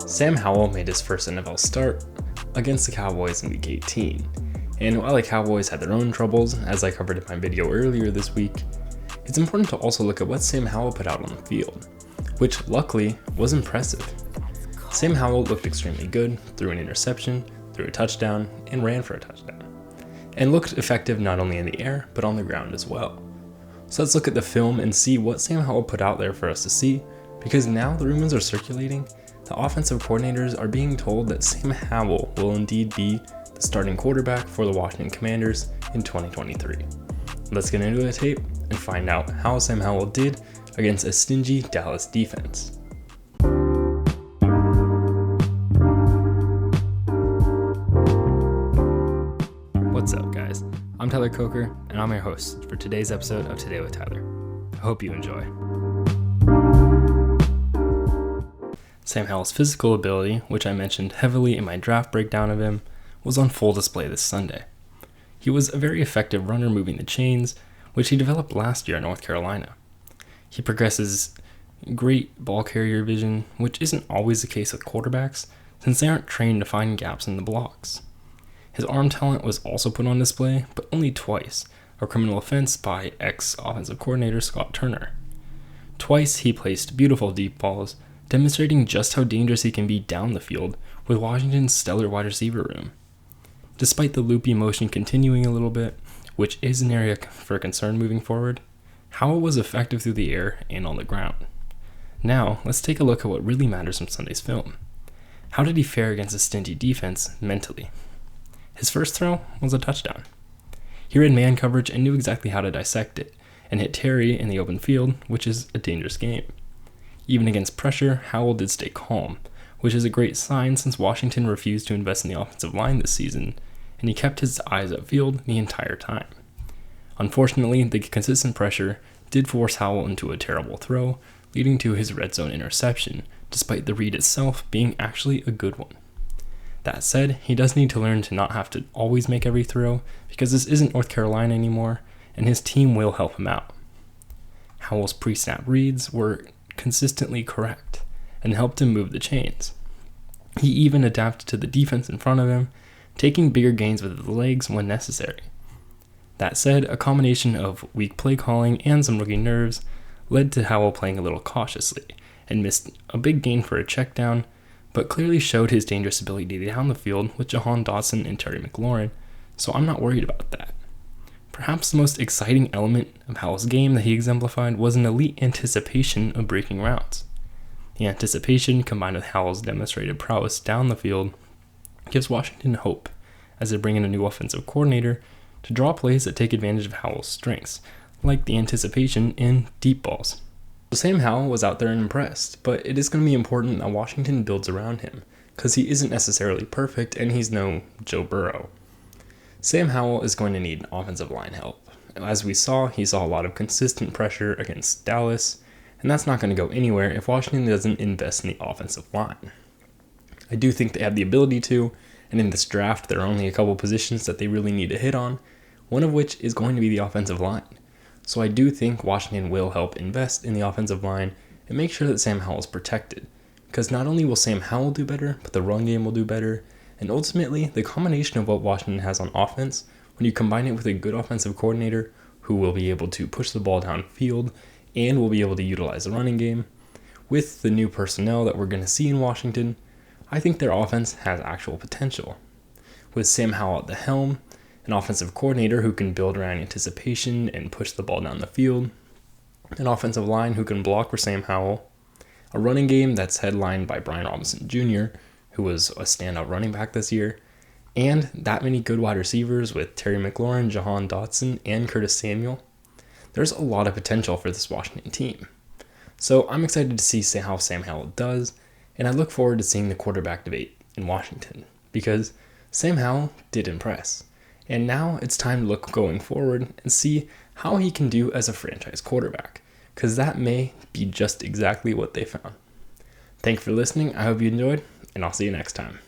Sam Howell made his first NFL start against the Cowboys in Week 18. And while the Cowboys had their own troubles, as I covered in my video earlier this week, it's important to also look at what Sam Howell put out on the field, which luckily was impressive. Sam Howell looked extremely good, threw an interception, threw a touchdown, and ran for a touchdown, and looked effective not only in the air, but on the ground as well. So let's look at the film and see what Sam Howell put out there for us to see, because now the rumors are circulating. The offensive coordinators are being told that Sam Howell will indeed be the starting quarterback for the Washington Commanders in 2023. Let's get into the tape and find out how Sam Howell did against a stingy Dallas defense. What's up, guys? I'm Tyler Coker, and I'm your host for today's episode of Today with Tyler. I hope you enjoy. Sam Howell's physical ability, which I mentioned heavily in my draft breakdown of him, was on full display this Sunday. He was a very effective runner moving the chains, which he developed last year at North Carolina. He possesses great ball carrier vision, which isn't always the case with quarterbacks, since they aren't trained to find gaps in the blocks. His arm talent was also put on display, but only twice, a criminal offense by ex-offensive coordinator Scott Turner. Twice he placed beautiful deep balls, demonstrating just how dangerous he can be down the field with Washington's stellar wide receiver room. Despite the loopy motion continuing a little bit, which is an area for concern moving forward, Howell was effective through the air and on the ground. Now, let's take a look at what really matters from Sunday's film. How did he fare against a stingy defense mentally? His first throw was a touchdown. He read man coverage and knew exactly how to dissect it, and hit Terry in the open field, which is a dangerous game. Even against pressure, Howell did stay calm, which is a great sign since Washington refused to invest in the offensive line this season, and he kept his eyes upfield the entire time. Unfortunately, the consistent pressure did force Howell into a terrible throw, leading to his red zone interception, despite the read itself being actually a good one. That said, he does need to learn to not have to always make every throw, because this isn't North Carolina anymore, and his team will help him out. Howell's pre-snap reads were consistently correct and helped him move the chains. He even adapted to the defense in front of him, taking bigger gains with his legs when necessary. That said, a combination of weak play calling and some rookie nerves led to Howell playing a little cautiously and missed a big gain for a check down, but clearly showed his dangerous ability down the field with Jahan Dotson and Terry McLaurin, so I'm not worried about that. Perhaps the most exciting element of Howell's game that he exemplified was an elite anticipation of breaking routes. The anticipation, combined with Howell's demonstrated prowess down the field, gives Washington hope as they bring in a new offensive coordinator to draw plays that take advantage of Howell's strengths, like the anticipation and deep balls. Sam Howell was out there and impressed, but it is going to be important that Washington builds around him, because he isn't necessarily perfect and he's no Joe Burrow. Sam Howell is going to need offensive line help. As we saw, he saw a lot of consistent pressure against Dallas, and that's not going to go anywhere if Washington doesn't invest in the offensive line. I do think they have the ability to, and in this draft there are only a couple positions that they really need to hit on, one of which is going to be the offensive line. So I do think Washington will help invest in the offensive line and make sure that Sam Howell is protected, because not only will Sam Howell do better, but the run game will do better. And ultimately, the combination of what Washington has on offense, when you combine it with a good offensive coordinator who will be able to push the ball downfield and will be able to utilize the running game, with the new personnel that we're going to see in Washington, I think their offense has actual potential. With Sam Howell at the helm, an offensive coordinator who can build around anticipation and push the ball down the field, an offensive line who can block for Sam Howell, a running game that's headlined by Brian Robinson Jr., who was a standout running back this year, and that many good wide receivers with Terry McLaurin, Jahan Dotson, and Curtis Samuel, there's a lot of potential for this Washington team. So I'm excited to see how Sam Howell does, and I look forward to seeing the quarterback debate in Washington, because Sam Howell did impress. And now it's time to look going forward and see how he can do as a franchise quarterback, because that may be just exactly what they found. Thank you for listening. I hope you enjoyed, and I'll see you next time.